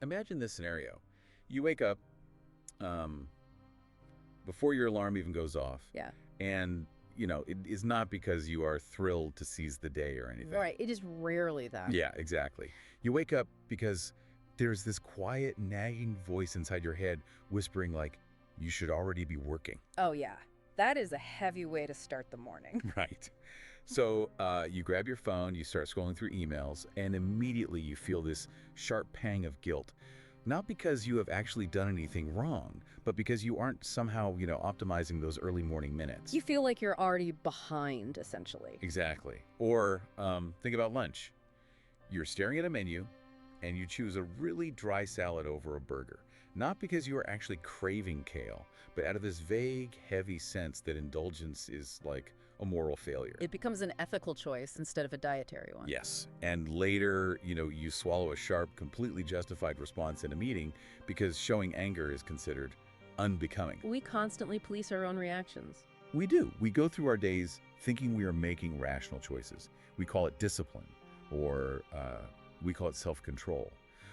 Imagine this scenario. You wake up before your alarm even goes off. Yeah. And, it is not because you are thrilled to seize the day or anything. Right. It is rarely that. Yeah, exactly. You wake up because there's this quiet, nagging voice inside your head whispering like, you should already be working. Oh, yeah. That is a heavy way to start the morning. Right. So you grab your phone, you start scrolling through emails, and immediately you feel this sharp pang of guilt. Not because you have actually done anything wrong, but because you aren't somehow, optimizing those early morning minutes. You feel like you're already behind, essentially. Exactly. Or think about lunch. You're staring at a menu, and you choose a really dry salad over a burger. Not because you are actually craving kale, but out of this vague, heavy sense that indulgence is like a moral failure. It becomes an ethical choice instead of a dietary one. Yes. And later, you swallow a sharp, completely justified response in a meeting because showing anger is considered unbecoming. We constantly police our own reactions. We do. We go through our days thinking we are making rational choices. We call it discipline, or we call it self-control.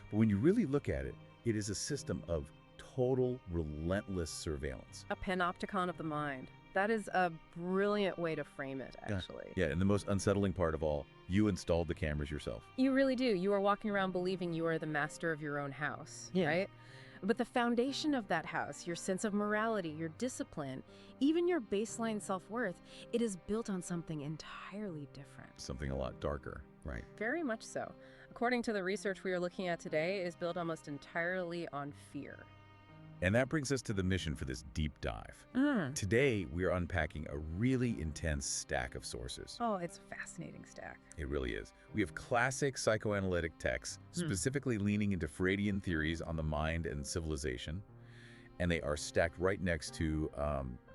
But when you really look at it, it is a system of total, relentless surveillance. A panopticon of the mind. That is a brilliant way to frame it, actually. Yeah, and the most unsettling part of all, you installed the cameras yourself. You really do. You are walking around believing you are the master of your own house, right? But the foundation of that house, your sense of morality, your discipline, even your baseline self-worth, it is built on something entirely different. Something a lot darker, right? Very much so. According to the research we are looking at today, it is built almost entirely on fear. And that brings us to the mission for this deep dive. Today, we are unpacking a really intense stack of sources. Oh, it's a fascinating stack. It really is. We have classic psychoanalytic texts, specifically leaning into Freudian theories on the mind and civilization, and they are stacked right next to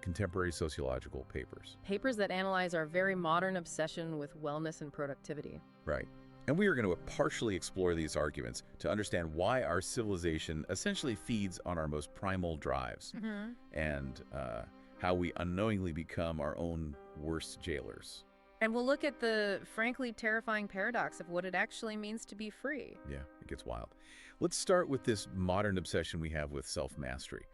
contemporary sociological papers. Papers that analyze our very modern obsession with wellness and productivity. Right. And we are going to partially explore these arguments to understand why our civilization essentially feeds on our most primal drives and how we unknowingly become our own worst jailers. And we'll look at the frankly terrifying paradox of what it actually means to be free. Yeah, it gets wild. Let's start with this modern obsession we have with self-mastery.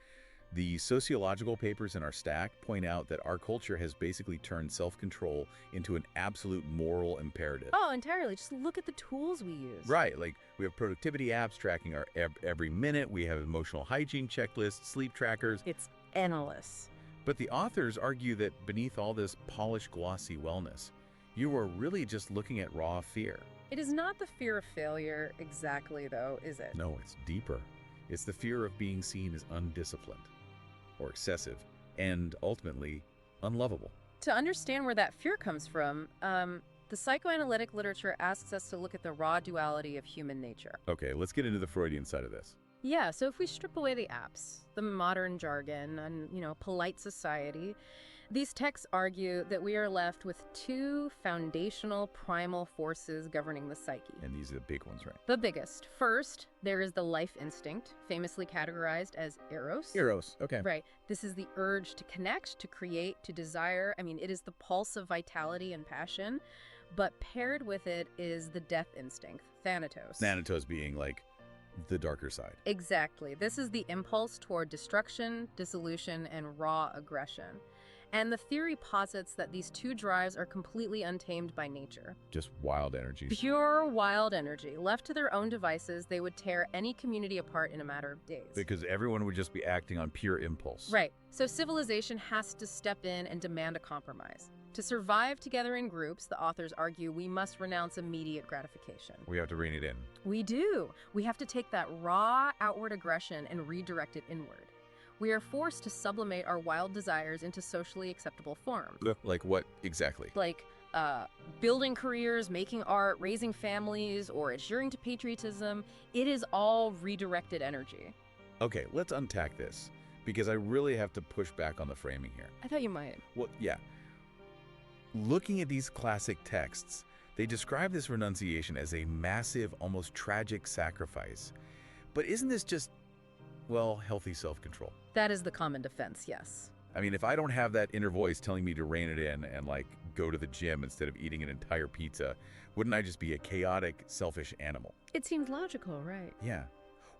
The sociological papers in our stack point out that our culture has basically turned self-control into an absolute moral imperative. Oh, entirely. Just look at the tools we use. Right. Like, we have productivity apps tracking our every minute. We have emotional hygiene checklists, sleep trackers. It's endless. But the authors argue that beneath all this polished, glossy wellness, you are really just looking at raw fear. It is not the fear of failure exactly, though, is it? No, it's deeper. It's the fear of being seen as undisciplined or excessive, and ultimately unlovable. To understand where that fear comes from, the psychoanalytic literature asks us to look at the raw duality of human nature. Okay, let's get into the Freudian side of this. Yeah, so if we strip away the apps, the modern jargon, and, polite society, these texts argue that we are left with two foundational primal forces governing the psyche. And these are the big ones, right? The biggest. First, there is the life instinct, famously categorized as Eros. Eros, okay. Right. This is the urge to connect, to create, to desire. I mean, it is the pulse of vitality and passion, but paired with it is the death instinct, Thanatos. Thanatos being like the darker side. Exactly. This is the impulse toward destruction, dissolution, and raw aggression. And the theory posits that these two drives are completely untamed by nature. Just wild energies. Pure wild energy. Left to their own devices, they would tear any community apart in a matter of days. Because everyone would just be acting on pure impulse. Right. So civilization has to step in and demand a compromise. To survive together in groups, the authors argue we must renounce immediate gratification. We have to rein it in. We do. We have to take that raw outward aggression and redirect it inward. We are forced to sublimate our wild desires into socially acceptable forms. Like what exactly? Like building careers, making art, raising families, or adhering to patriotism. It is all redirected energy. Okay, let's unpack this, because I really have to push back on the framing here. I thought you might. Well, yeah. Looking at these classic texts, they describe this renunciation as a massive, almost tragic sacrifice. But isn't this just, well, healthy self-control? That is the common defense, yes. I mean, if I don't have that inner voice telling me to rein it in and, like, go to the gym instead of eating an entire pizza, wouldn't I just be a chaotic, selfish animal? It seems logical, right? Yeah.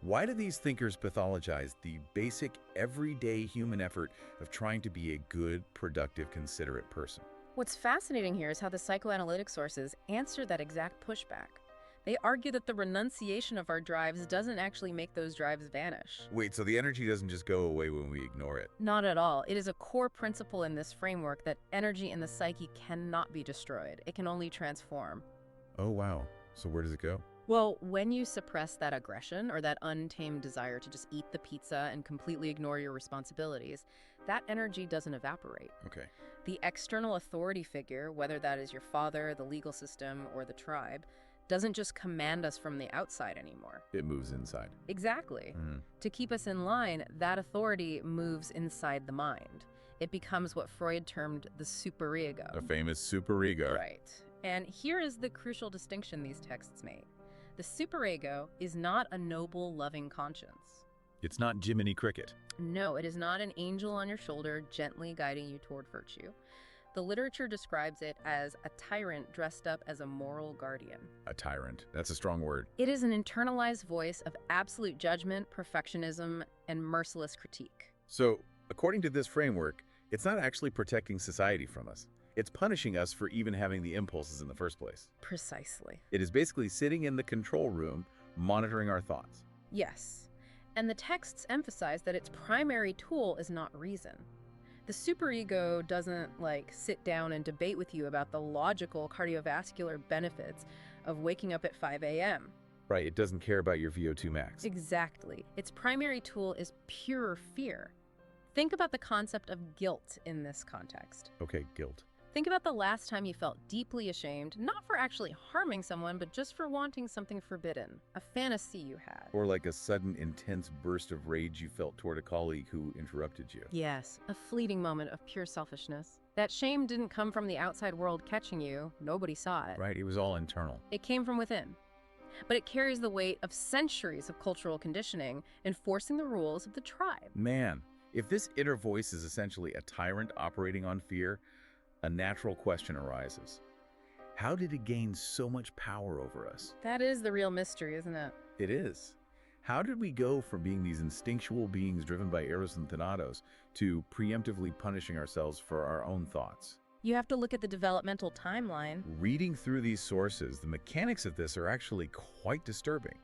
Why do these thinkers pathologize the basic, everyday human effort of trying to be a good, productive, considerate person? What's fascinating here is how the psychoanalytic sources answer that exact pushback. They argue that the renunciation of our drives doesn't actually make those drives vanish. Wait, so the energy doesn't just go away when we ignore it? Not at all. It is a core principle in this framework that energy in the psyche cannot be destroyed. It can only transform. Oh, wow. So where does it go? Well, when you suppress that aggression or that untamed desire to just eat the pizza and completely ignore your responsibilities, that energy doesn't evaporate. Okay. The external authority figure, whether that is your father, the legal system, or the tribe, doesn't just command us from the outside anymore. It moves inside. Exactly. To keep us in line, that authority moves inside the mind. It becomes what Freud termed the superego. A famous superego. Right. And here is the crucial distinction these texts made. The superego is not a noble, loving conscience. It's not Jiminy Cricket. No, it is not an angel on your shoulder gently guiding you toward virtue. The literature describes it as a tyrant dressed up as a moral guardian. A tyrant. That's a strong word. It is an internalized voice of absolute judgment, perfectionism, and merciless critique. So, according to this framework, it's not actually protecting society from us. It's punishing us for even having the impulses in the first place. Precisely. It is basically sitting in the control room, monitoring our thoughts. Yes. And the texts emphasize that its primary tool is not reason. The superego doesn't, sit down and debate with you about the logical cardiovascular benefits of waking up at 5 a.m. Right, it doesn't care about your VO2 max. Exactly. Its primary tool is pure fear. Think about the concept of guilt in this context. Okay, guilt. Think about the last time you felt deeply ashamed, not for actually harming someone, but just for wanting something forbidden, a fantasy you had. Or like a sudden, intense burst of rage you felt toward a colleague who interrupted you. Yes, a fleeting moment of pure selfishness. That shame didn't come from the outside world catching you. Nobody saw it. Right, it was all internal. It came from within. But it carries the weight of centuries of cultural conditioning, enforcing the rules of the tribe. Man, if this inner voice is essentially a tyrant operating on fear, a natural question arises. How did it gain so much power over us? That is the real mystery, isn't it? It is. How did we go from being these instinctual beings driven by Eros and Thanatos to preemptively punishing ourselves for our own thoughts? You have to look at the developmental timeline. Reading through these sources, the mechanics of this are actually quite disturbing.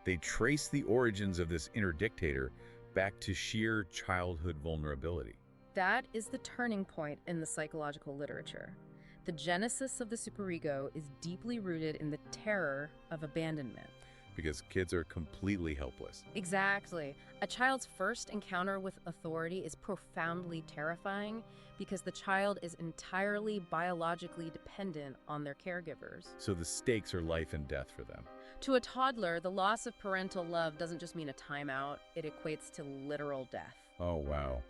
They trace the origins of this inner dictator back to sheer childhood vulnerability. That is the turning point in the psychological literature. The genesis of the superego is deeply rooted in the terror of abandonment. Because kids are completely helpless. Exactly. A child's first encounter with authority is profoundly terrifying because the child is entirely biologically dependent on their caregivers. So the stakes are life and death for them. To a toddler, the loss of parental love doesn't just mean a timeout, it equates to literal death. Oh, wow.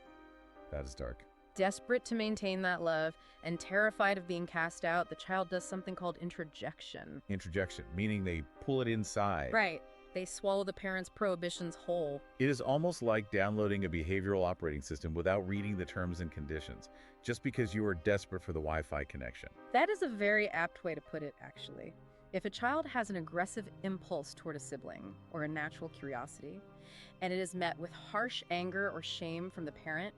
That is dark. Desperate to maintain that love and terrified of being cast out, the child does something called introjection. Introjection, meaning they pull it inside. Right. They swallow the parent's prohibitions whole. It is almost like downloading a behavioral operating system without reading the terms and conditions, just because you are desperate for the Wi-Fi connection. That is a very apt way to put it, actually. If a child has an aggressive impulse toward a sibling or a natural curiosity, and it is met with harsh anger or shame from the parent,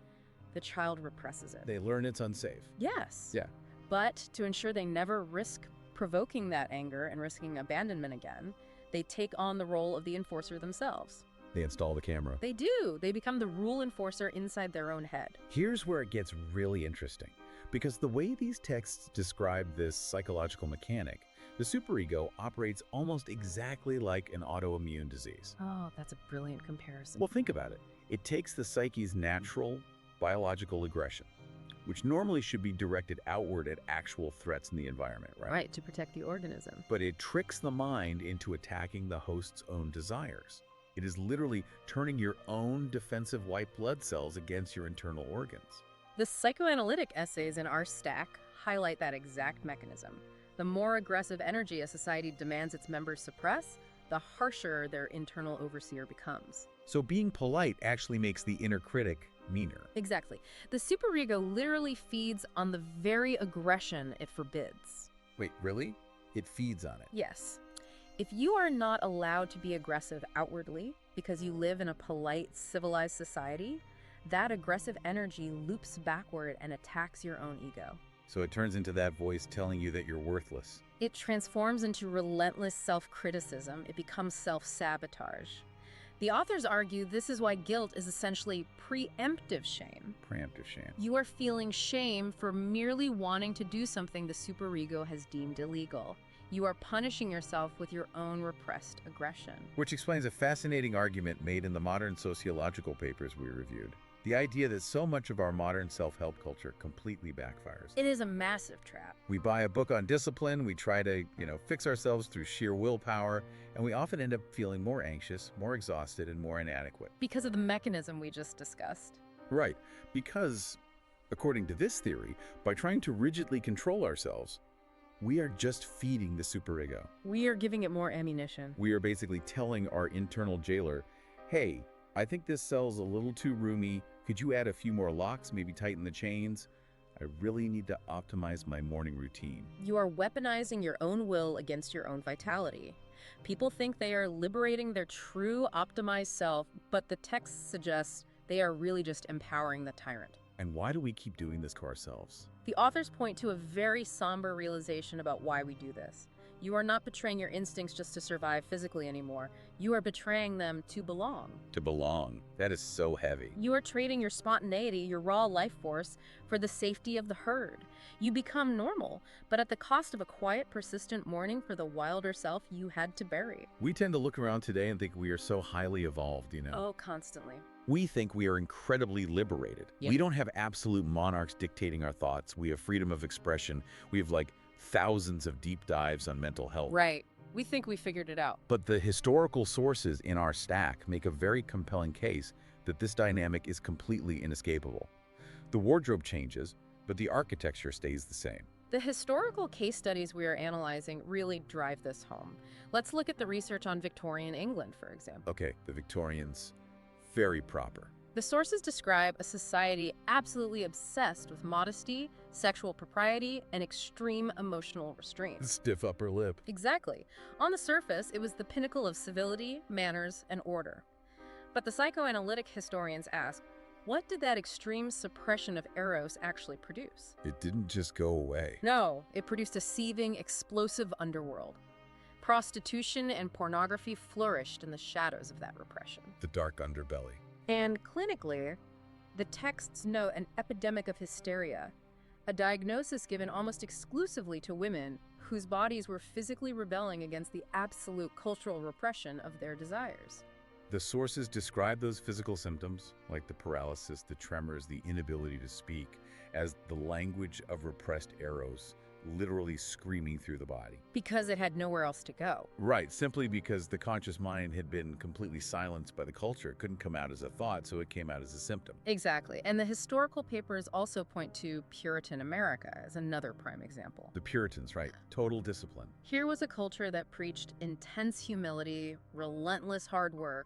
the child represses it. They learn it's unsafe. Yes. Yeah. But to ensure they never risk provoking that anger and risking abandonment again, they take on the role of the enforcer themselves. They install the camera. They do. They become the rule enforcer inside their own head. Here's where it gets really interesting, because the way these texts describe this psychological mechanic, the superego operates almost exactly like an autoimmune disease. Oh, that's a brilliant comparison. Well, think about it. It takes the psyche's natural biological aggression, which normally should be directed outward at actual threats in the environment, right? Right, to protect the organism. But it tricks the mind into attacking the host's own desires. It is literally turning your own defensive white blood cells against your internal organs. The psychoanalytic essays in our stack highlight that exact mechanism. The more aggressive energy a society demands its members suppress, the harsher their internal overseer becomes. So being polite actually makes the inner critic meaner. Exactly. The superego literally feeds on the very aggression it forbids. Wait, really? It feeds on it? Yes. If you are not allowed to be aggressive outwardly because you live in a polite, civilized society, that aggressive energy loops backward and attacks your own ego. So it turns into that voice telling you that you're worthless. It transforms into relentless self-criticism. It becomes self-sabotage. The authors argue this is why guilt is essentially preemptive shame. Preemptive shame. You are feeling shame for merely wanting to do something the superego has deemed illegal. You are punishing yourself with your own repressed aggression. Which explains a fascinating argument made in the modern sociological papers we reviewed. The idea that so much of our modern self-help culture completely backfires. It is a massive trap. We buy a book on discipline, we try to, fix ourselves through sheer willpower, and we often end up feeling more anxious, more exhausted, and more inadequate. Because of the mechanism we just discussed. Right, because, according to this theory, by trying to rigidly control ourselves, we are just feeding the superego. We are giving it more ammunition. We are basically telling our internal jailer, hey, I think this cell's a little too roomy. Could you add a few more locks, maybe tighten the chains? I really need to optimize my morning routine. You are weaponizing your own will against your own vitality. People think they are liberating their true optimized self, but the text suggests they are really just empowering the tyrant. And why do we keep doing this to ourselves? The authors point to a very somber realization about why we do this. You are not betraying your instincts just to survive physically anymore. You are betraying them to belong. To belong. That is so heavy. You are trading your spontaneity, your raw life force, for the safety of the herd. You become normal, but at the cost of a quiet, persistent mourning for the wilder self you had to bury. We tend to look around today and think we are so highly evolved, Oh, constantly. We think we are incredibly liberated. Yep. We don't have absolute monarchs dictating our thoughts. We have freedom of expression. We have thousands of deep dives on mental health. Right. We think we figured it out. But the historical sources in our stack make a very compelling case that this dynamic is completely inescapable. The wardrobe changes, but the architecture stays the same. The historical case studies we are analyzing really drive this home. Let's look at the research on Victorian England, for example. Okay, the Victorians, very proper. The sources describe a society absolutely obsessed with modesty, sexual propriety, and extreme emotional restraint. Stiff upper lip. Exactly. On the surface, it was the pinnacle of civility, manners, and order. But the psychoanalytic historians ask, what did that extreme suppression of Eros actually produce? It didn't just go away. No, it produced a seething, explosive underworld. Prostitution and pornography flourished in the shadows of that repression. The dark underbelly. And clinically, the texts note an epidemic of hysteria, a diagnosis given almost exclusively to women whose bodies were physically rebelling against the absolute cultural repression of their desires. The sources describe those physical symptoms, like the paralysis, the tremors, the inability to speak, as the language of repressed Eros, literally screaming through the body. Because it had nowhere else to go. Right, simply because the conscious mind had been completely silenced by the culture. It couldn't come out as a thought, so it came out as a symptom. Exactly. And the historical papers also point to Puritan America as another prime example. The Puritans, right. Total discipline. Here was a culture that preached intense humility, relentless hard work,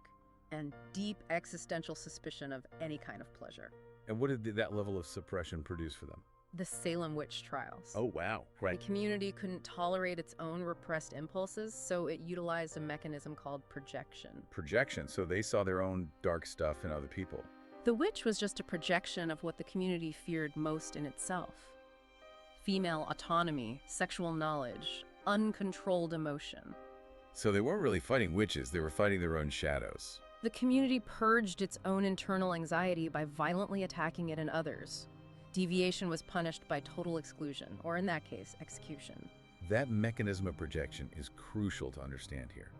and deep existential suspicion of any kind of pleasure. And what did that level of suppression produce for them? The Salem witch trials. Oh, wow. Right. The community couldn't tolerate its own repressed impulses, so it utilized a mechanism called projection. Projection. So they saw their own dark stuff in other people. The witch was just a projection of what the community feared most in itself. Female autonomy, sexual knowledge, uncontrolled emotion. So they weren't really fighting witches. They were fighting their own shadows. The community purged its own internal anxiety by violently attacking it in others. Deviation was punished by total exclusion, or in that case, execution. That mechanism of projection is crucial to understand here.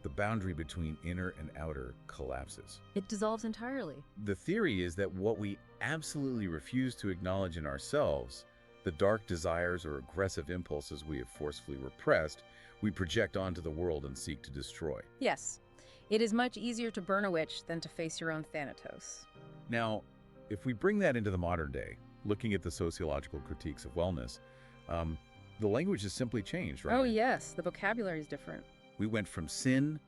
The boundary between inner and outer collapses. It dissolves entirely. The theory is that what we absolutely refuse to acknowledge in ourselves, the dark desires or aggressive impulses we have forcefully repressed, we project onto the world and seek to destroy. Yes, it is much easier to burn a witch than to face your own Thanatos. Now, if we bring that into the modern day, looking at the sociological critiques of wellness, the language has simply changed, right? Oh yes, the vocabulary is different. We went from sin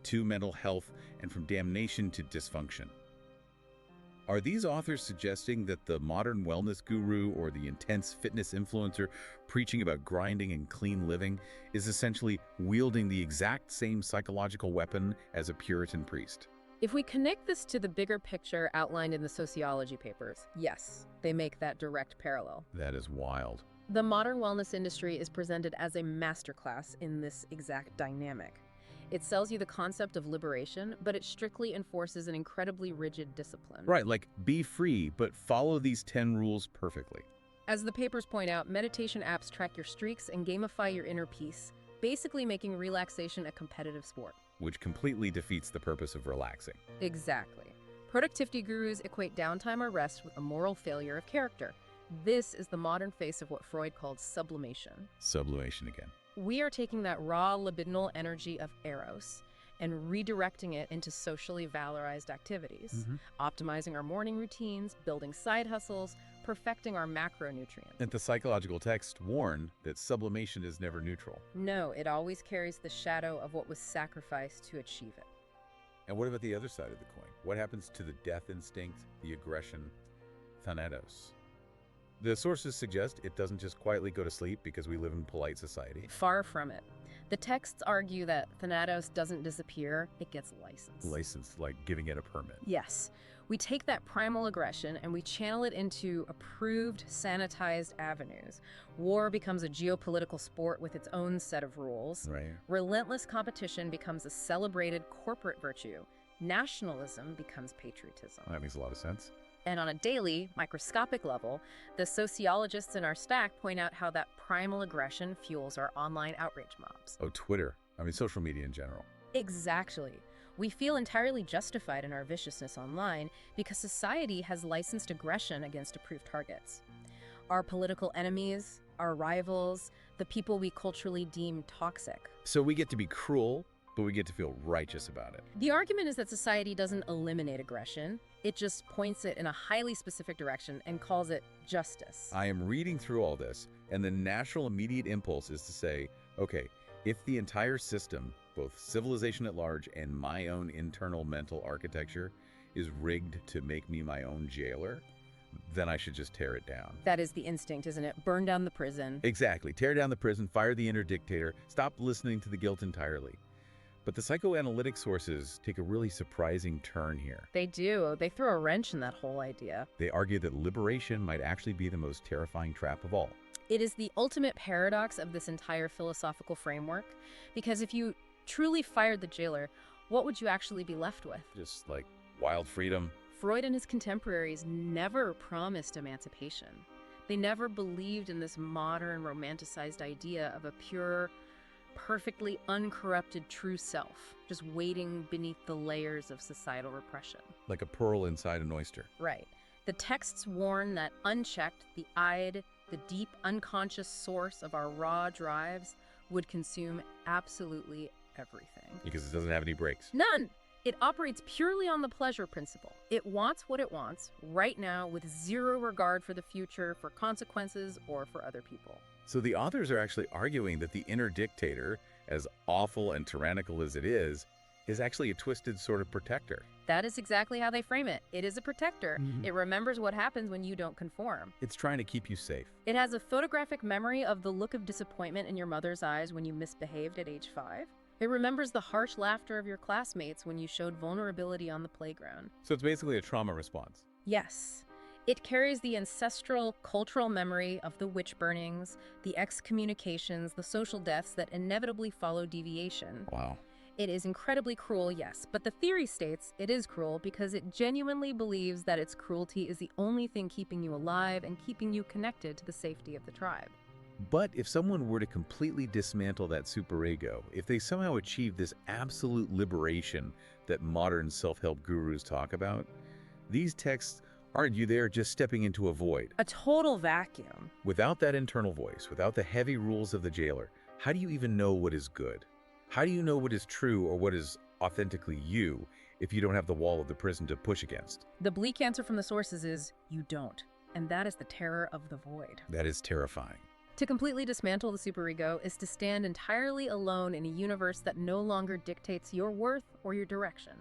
to mental health and from damnation to dysfunction. Are these authors suggesting that the modern wellness guru or the intense fitness influencer preaching about grinding and clean living is essentially wielding the exact same psychological weapon as a Puritan priest? If we connect this to the bigger picture outlined in the sociology papers, yes, they make that direct parallel. That is wild. The modern wellness industry is presented as a masterclass in this exact dynamic. It sells you the concept of liberation, but it strictly enforces an incredibly rigid discipline. Right, like be free, but follow these 10 rules perfectly. As the papers point out, meditation apps track your streaks and gamify your inner peace, basically making relaxation a competitive sport. Which completely defeats the purpose of relaxing. Exactly. Productivity gurus equate downtime or rest with a moral failure of character. This is the modern face of what Freud called sublimation. Sublimation again. We are taking that raw libidinal energy of Eros and redirecting it into socially valorized activities, optimizing our morning routines, building side hustles, perfecting our macronutrients. And the psychological texts warn that sublimation is never neutral. No, it always carries the shadow of what was sacrificed to achieve it. And what about the other side of the coin? What happens to the death instinct, the aggression, Thanatos? The sources suggest it doesn't just quietly go to sleep because we live in polite society. Far from it. The texts argue that Thanatos doesn't disappear, it gets licensed. Licensed, like giving it a permit. Yes. We take that primal aggression and we channel it into approved, sanitized avenues. War becomes a geopolitical sport with its own set of rules. Right. Relentless competition becomes a celebrated corporate virtue. Nationalism becomes patriotism. That makes a lot of sense. And on a daily, microscopic level, the sociologists in our stack point out how that primal aggression fuels our online outrage mobs. Oh, Twitter. I mean, social media in general. Exactly. We feel entirely justified in our viciousness online because society has licensed aggression against approved targets. Our political enemies, our rivals, the people we culturally deem toxic. So we get to be cruel, but we get to feel righteous about it. The argument is that society doesn't eliminate aggression. It just points it in a highly specific direction and calls it justice. I am reading through all this, and the natural immediate impulse is to say, okay, if the entire system, both civilization at large and my own internal mental architecture, is rigged to make me my own jailer, then I should just tear it down. That is the instinct, isn't it? Burn down the prison. Exactly. Tear down the prison, fire the inner dictator, stop listening to the guilt entirely. But the psychoanalytic sources take a really surprising turn here. They do. They throw a wrench in that whole idea. They argue that liberation might actually be the most terrifying trap of all. It is the ultimate paradox of this entire philosophical framework, because if you truly fired the jailer, what would you actually be left with? Just like wild freedom. Freud and his contemporaries never promised emancipation. They never believed in this modern, romanticized idea of a pure, perfectly uncorrupted true self, just waiting beneath the layers of societal repression. Like a pearl inside an oyster. Right. The texts warn that unchecked, the id, the deep unconscious source of our raw drives, would consume absolutely everything. Because it doesn't have any brakes. None! It operates purely on the pleasure principle. It wants what it wants, right now, with zero regard for the future, for consequences, or for other people. So the authors are actually arguing that the inner dictator, as awful and tyrannical as it is actually a twisted sort of protector. That is exactly how they frame it. It is a protector. It remembers what happens when you don't conform. It's trying to keep you safe. It has a photographic memory of the look of disappointment in your mother's eyes when you misbehaved at age 5. It remembers the harsh laughter of your classmates when you showed vulnerability on the playground. So it's basically a trauma response. Yes. It carries the ancestral cultural memory of the witch burnings, the excommunications, the social deaths that inevitably follow deviation. Wow. It is incredibly cruel, yes, but the theory states it is cruel because it genuinely believes that its cruelty is the only thing keeping you alive and keeping you connected to the safety of the tribe. But if someone were to completely dismantle that superego, if they somehow achieve this absolute liberation that modern self-help gurus talk about, these texts argue they are just stepping into a void. A total vacuum. Without that internal voice, without the heavy rules of the jailer, how do you even know what is good? How do you know what is true or what is authentically you if you don't have the wall of the prison to push against? The bleak answer from the sources is you don't. And that is the terror of the void. That is terrifying. To completely dismantle the superego is to stand entirely alone in a universe that no longer dictates your worth or your direction.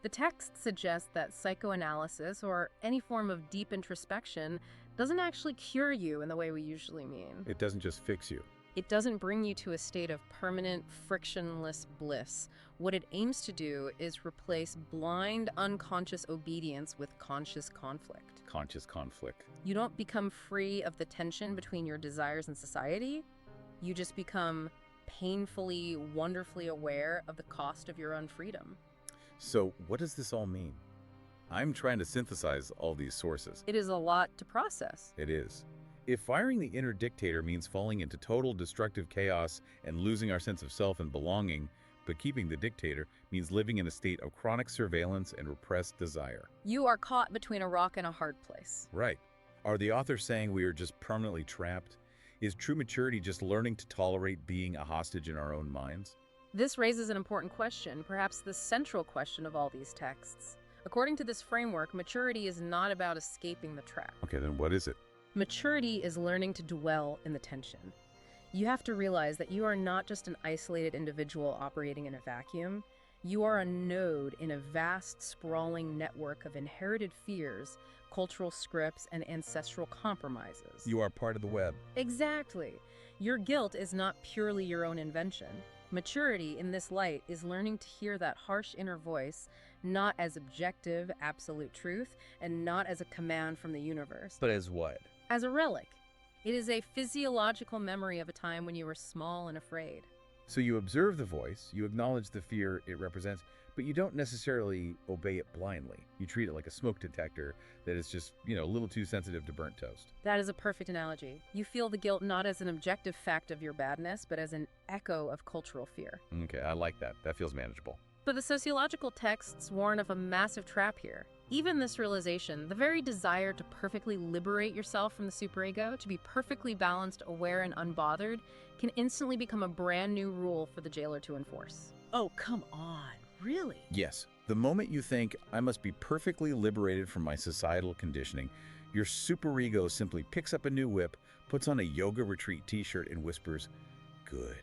The text suggests that psychoanalysis, or any form of deep introspection, doesn't actually cure you in the way we usually mean. It doesn't just fix you. It doesn't bring you to a state of permanent, frictionless bliss. What it aims to do is replace blind, unconscious obedience with conscious conflict. Conscious conflict. You don't become free of the tension between your desires and society. You just become painfully, wonderfully aware of the cost of your own freedom. So what does this all mean? I'm trying to synthesize all these sources. It is a lot to process. It is. If firing the inner dictator means falling into total destructive chaos and losing our sense of self and belonging, but keeping the dictator means living in a state of chronic surveillance and repressed desire. You are caught between a rock and a hard place. Right. Are the authors saying we are just permanently trapped? Is true maturity just learning to tolerate being a hostage in our own minds? This raises an important question, perhaps the central question of all these texts. According to this framework, maturity is not about escaping the trap. Okay, then what is it? Maturity is learning to dwell in the tension. You have to realize that you are not just an isolated individual operating in a vacuum. You are a node in a vast, sprawling network of inherited fears, cultural scripts, and ancestral compromises. You are part of the web. Exactly. Your guilt is not purely your own invention. Maturity in this light is learning to hear that harsh inner voice, not as objective, absolute truth, and not as a command from the universe. But as what? As a relic. It is a physiological memory of a time when you were small and afraid. So you observe the voice, you acknowledge the fear it represents, but you don't necessarily obey it blindly. You treat it like a smoke detector that is just, a little too sensitive to burnt toast. That is a perfect analogy. You feel the guilt not as an objective fact of your badness, but as an echo of cultural fear. Okay, I like that. That feels manageable. But the sociological texts warn of a massive trap here. Even this realization, the very desire to perfectly liberate yourself from the superego, to be perfectly balanced, aware, and unbothered, can instantly become a brand new rule for the jailer to enforce. Oh, come on. Really? Yes. The moment you think, I must be perfectly liberated from my societal conditioning, your superego simply picks up a new whip, puts on a yoga retreat t-shirt, and whispers, "Good.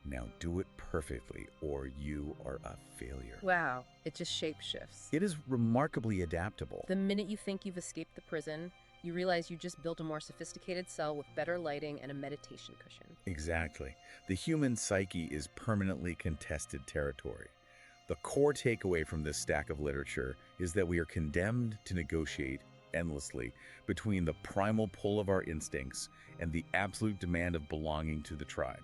Now do it perfectly, or you are a failure." Wow, it just shapeshifts. It is remarkably adaptable. The minute you think you've escaped the prison, you realize you just built a more sophisticated cell with better lighting and a meditation cushion. Exactly. The human psyche is permanently contested territory. The core takeaway from this stack of literature is that we are condemned to negotiate endlessly between the primal pull of our instincts and the absolute demand of belonging to the tribe.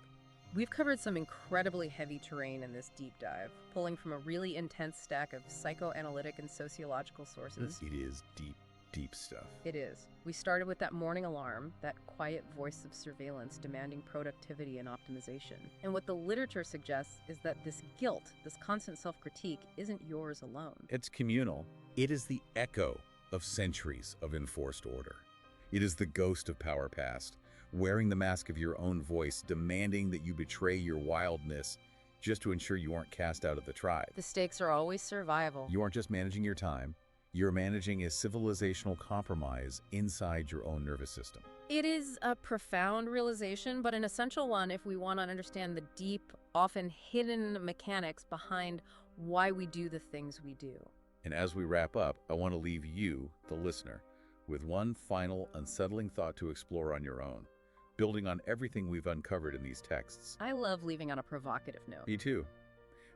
We've covered some incredibly heavy terrain in this deep dive, pulling from a really intense stack of psychoanalytic and sociological sources. It is deep, deep stuff. It is. We started with that morning alarm, that quiet voice of surveillance demanding productivity and optimization. And what the literature suggests is that this guilt, this constant self-critique, isn't yours alone. It's communal. It is the echo of centuries of enforced order. It is the ghost of power past, wearing the mask of your own voice, demanding that you betray your wildness just to ensure you aren't cast out of the tribe. The stakes are always survival. You aren't just managing your time, you're managing a civilizational compromise inside your own nervous system. It is a profound realization, but an essential one if we want to understand the deep, often hidden mechanics behind why we do the things we do. And as we wrap up, I want to leave you, the listener, with one final unsettling thought to explore on your own, building on everything we've uncovered in these texts. I love leaving on a provocative note. Me too.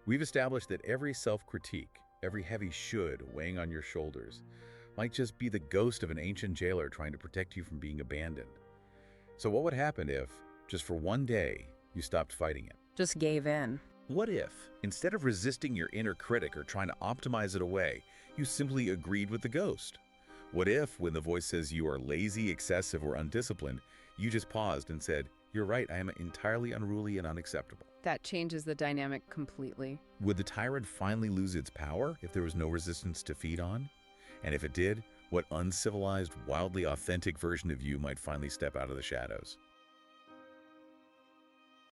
We've established that every self-critique, every heavy should weighing on your shoulders, might just be the ghost of an ancient jailer trying to protect you from being abandoned. So what would happen if, just for one day, you stopped fighting it? Just gave in. What if, instead of resisting your inner critic or trying to optimize it away, you simply agreed with the ghost? What if, when the voice says you are lazy, excessive, or undisciplined, you just paused and said, "You're right, I am entirely unruly and unacceptable"? That changes the dynamic completely. Would the tyrant finally lose its power if there was no resistance to feed on? And if it did, what uncivilized, wildly authentic version of you might finally step out of the shadows?